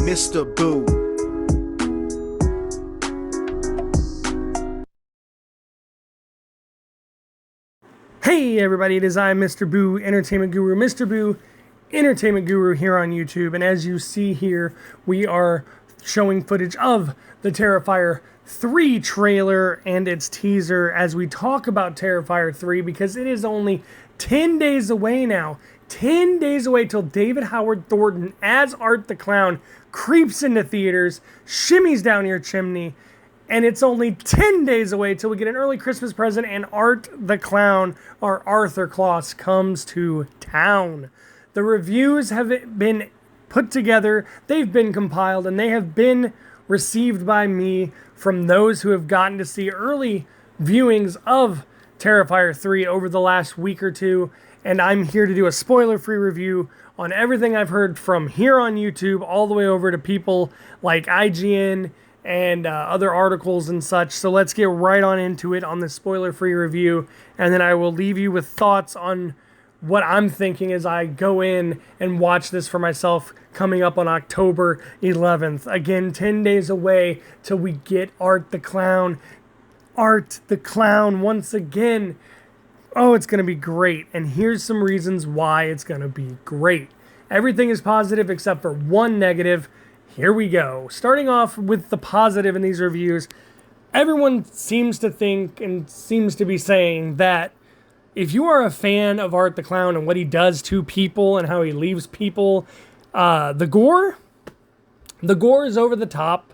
Mr. Boo. Hey everybody, it is I, Mr. Boo, Entertainment Guru. Mr. Boo, Entertainment Guru here on YouTube. And as you see here, we are showing footage of the Terrifier 3 trailer and its teaser as we talk about Terrifier 3 because it is only 10 days away now. 10 days away till David Howard Thornton as Art the Clown creeps into theaters, shimmies down your chimney, and it's only 10 days away till we get an early Christmas present and Art the Clown, or Arthur Claus, comes to town. The reviews have been put together, they've been compiled, and they have been received by me from those who have gotten to see early viewings of Terrifier 3 over the last week or two. And I'm here to do a spoiler-free review on everything I've heard from here on YouTube all the way over to people like IGN and other articles and such. So let's get right on into it on this spoiler-free review, and then I will leave you with thoughts on what I'm thinking as I go in and watch this for myself coming up on October 11th. Again, 10 days away till we get Art the Clown. Art the Clown once again. Oh, it's going to be great. And here's some reasons why it's going to be great. Everything is positive except for one negative. Here we go. Starting off with the positive in these reviews, everyone seems to think and seems to be saying that if you are a fan of Art the Clown and what he does to people and how he leaves people, the gore is over the top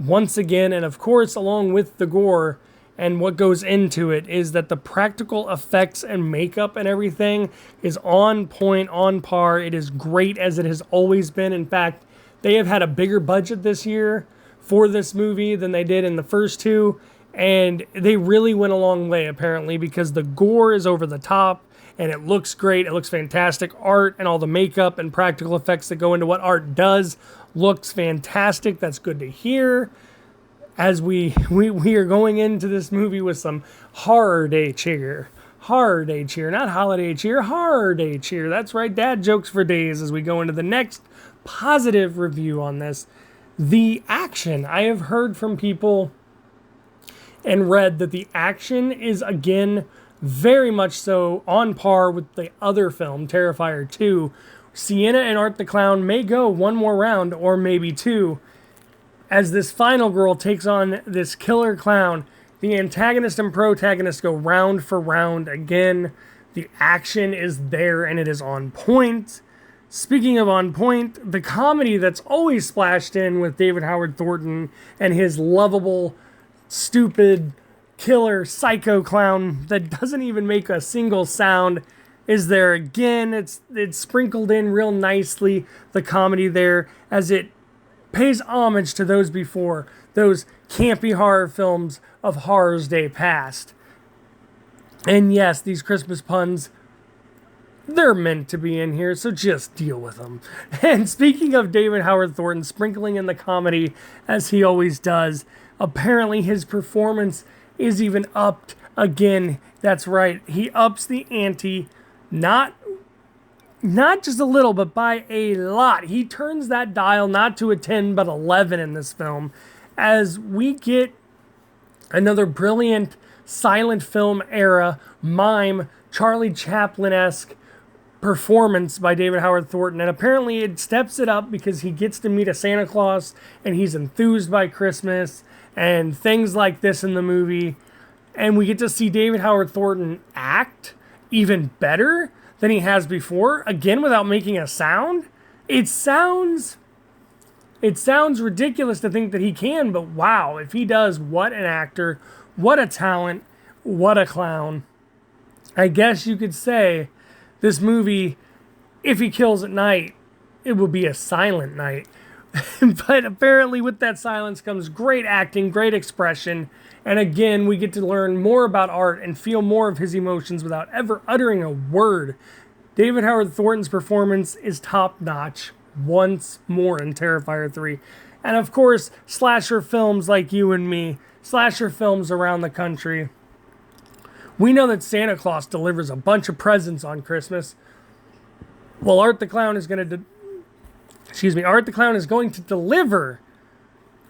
once again. And of course, along with the gore, and what goes into it is that the practical effects and makeup and everything is on point, on par. It is great as it has always been. In fact, they have had a bigger budget this year for this movie than they did in the first two. And they really went a long way, apparently, because the gore is over the top and it looks great. It looks fantastic. Art and all the makeup and practical effects that go into what art does looks fantastic. That's good to hear. As we are going into this movie with some horror day cheer. Horror day cheer, not holiday cheer, horror day cheer. That's right, dad jokes for days as we go into the next positive review on this. The action. I have heard from people and read that the action is, again, very much so on par with the other film, Terrifier 2. Sienna and Art the Clown may go one more round, or maybe two, as this final girl takes on this killer clown. The antagonist and protagonist go round for round again. The action is there and it is on point. Speaking of on point, the comedy that's always splashed in with David Howard Thornton and his lovable, stupid, killer, psycho clown that doesn't even make a single sound is there again. It's sprinkled in real nicely, the comedy there, as it pays homage to those before, those campy horror films of horror's day past. And yes, these Christmas puns, they're meant to be in here, so just deal with them. And speaking of David Howard Thornton sprinkling in the comedy, as he always does, apparently his performance is even upped again. That's right, he ups the ante, not just a little, but by a lot. He turns that dial not to a 10, but 11 in this film, as we get another brilliant silent film era, mime, Charlie Chaplin-esque performance by David Howard Thornton. And apparently it steps it up because he gets to meet a Santa Claus, and he's enthused by Christmas, and things like this in the movie. And we get to see David Howard Thornton act even better than he has before, again without making a sound. It sounds ridiculous to think that he can, but wow, if he does, what an actor, what a talent, what a clown. I guess you could say this movie, if he kills at night, it will be a silent night. But apparently with that silence comes great acting, great expression, and again, we get to learn more about Art and feel more of his emotions without ever uttering a word. David Howard Thornton's performance is top-notch once more in Terrifier 3. And of course, slasher films like you and me, slasher films around the country, we know that Santa Claus delivers a bunch of presents on Christmas. Well, Art the Clown is going to Art the Clown is going to deliver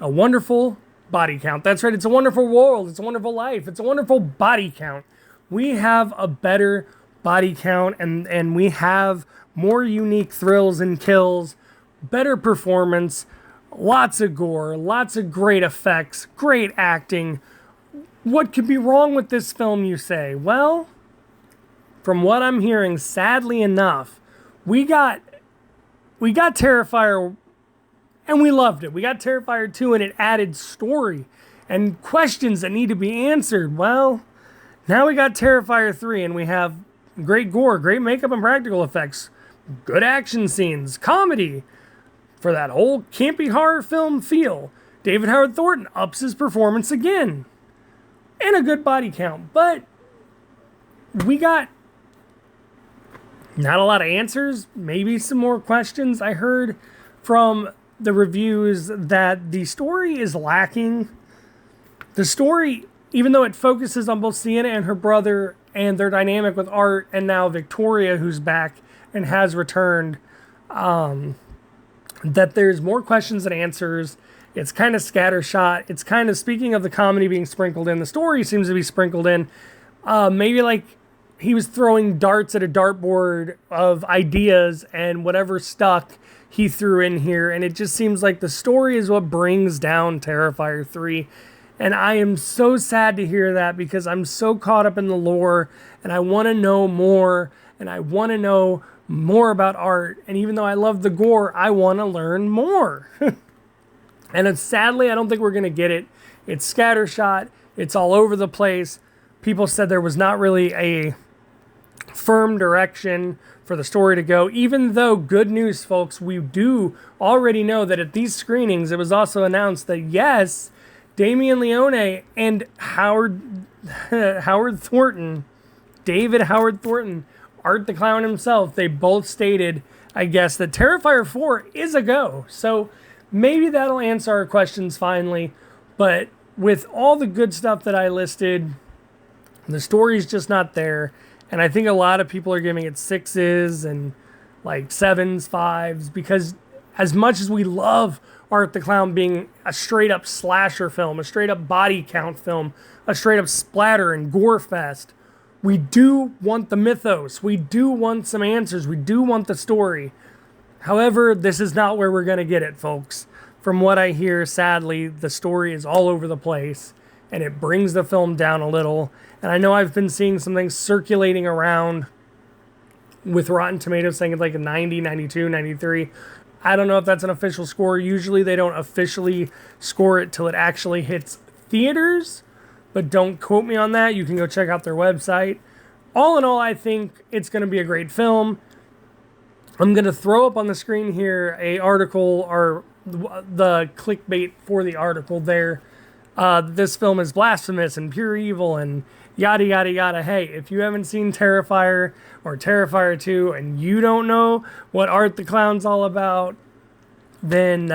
a wonderful body count. That's right, it's a wonderful world, it's a wonderful life, it's a wonderful body count. We have a better body count, and we have more unique thrills and kills, better performance, lots of gore, lots of great effects, great acting. What could be wrong with this film, you say? Well, from what I'm hearing, sadly enough, we got Terrifier, and we loved it. We got Terrifier 2, and it added story and questions that need to be answered. Well, now we got Terrifier 3, and we have great gore, great makeup and practical effects, good action scenes, comedy, for that whole campy horror film feel. David Howard Thornton ups his performance again, and a good body count. But we got not a lot of answers, maybe some more questions. I heard from the reviews that the story is lacking. The story, even though it focuses on both Sienna and her brother and their dynamic with Art, and now Victoria, who's back and has returned, that there's more questions than answers. It's kind of scattershot. It's kind of, speaking of the comedy being sprinkled in, the story seems to be sprinkled in. Maybe like he was throwing darts at a dartboard of ideas, and whatever stuck he threw in here. And it just seems like the story is what brings down Terrifier 3. And I am so sad to hear that, because I'm so caught up in the lore, and I want to know more, and I want to know more about Art. And even though I love the gore, I want to learn more. And sadly, I don't think we're going to get it. It's scattershot. It's all over the place. People said there was not really a firm direction for the story to go, even though, good news, folks, we do already know that at these screenings, it was also announced that, yes, Damien Leone and Howard Thornton, David Howard Thornton, Art the Clown himself, they both stated, I guess, that Terrifier 4 is a go. So maybe that'll answer our questions finally. But with all the good stuff that I listed, the story's just not there. And I think a lot of people are giving it 6s and like 7s, 5s, because as much as we love Art the Clown being a straight up slasher film, a straight up body count film, a straight up splatter and gore fest, we do want the mythos. We do want some answers. We do want the story. However, this is not where we're going to get it, folks. From what I hear, sadly, the story is all over the place, and it brings the film down a little. And I know I've been seeing some things circulating around with Rotten Tomatoes saying it's like a 90, 92, 93. I don't know if that's an official score. Usually they don't officially score it till it actually hits theaters, but don't quote me on that. You can go check out their website. All in all, I think it's going to be a great film. I'm going to throw up on the screen here a article, or the clickbait for the article there. This film is blasphemous and pure evil and yada, yada, yada. Hey, if you haven't seen Terrifier or Terrifier 2 and you don't know what Art the Clown's all about, then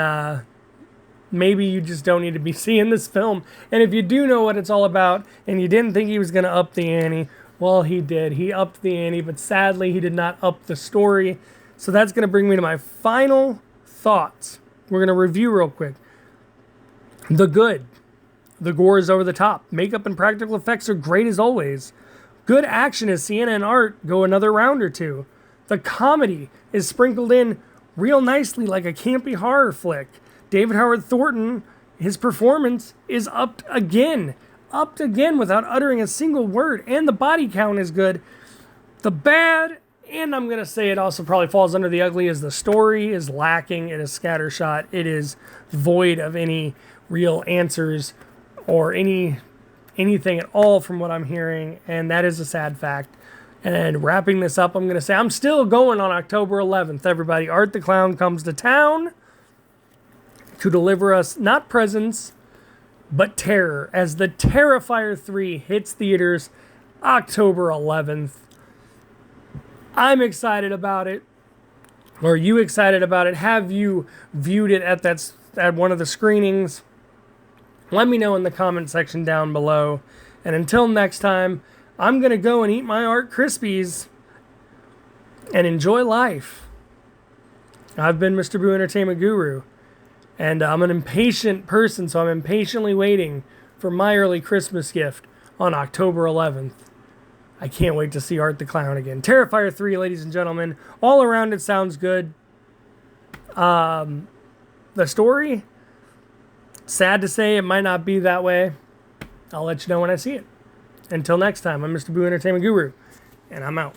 maybe you just don't need to be seeing this film. And if you do know what it's all about and you didn't think he was going to up the ante, well, he did. He upped the ante, but sadly he did not up the story. So that's going to bring me to my final thoughts. We're going to review real quick. The good. The gore is over the top. Makeup and practical effects are great as always. Good action as Sienna and Art go another round or two. The comedy is sprinkled in real nicely like a campy horror flick. David Howard Thornton, his performance is upped again without uttering a single word, and the body count is good. The bad, and I'm going to say it also probably falls under the ugly, is the story is lacking. It is scattershot. It is void of any real answers or anything at all from what I'm hearing, and that is a sad fact. And wrapping this up, I'm going to say I'm still going on October 11th, everybody. Art the Clown comes to town to deliver us not presents, but terror, as the Terrifier 3 hits theaters October 11th. I'm excited about it. Are you excited about it? Have you viewed it at one of the screenings? Let me know in the comment section down below. And until next time, I'm going to go and eat my Art Krispies and enjoy life. I've been Mr. Boo Entertainment Guru, and I'm an impatient person, so I'm impatiently waiting for my early Christmas gift on October 11th. I can't wait to see Art the Clown again. Terrifier 3, ladies and gentlemen. All around it sounds good. The story, sad to say, it might not be that way. I'll let you know when I see it. Until next time, I'm Mr. Boo Entertainment Guru, and I'm out.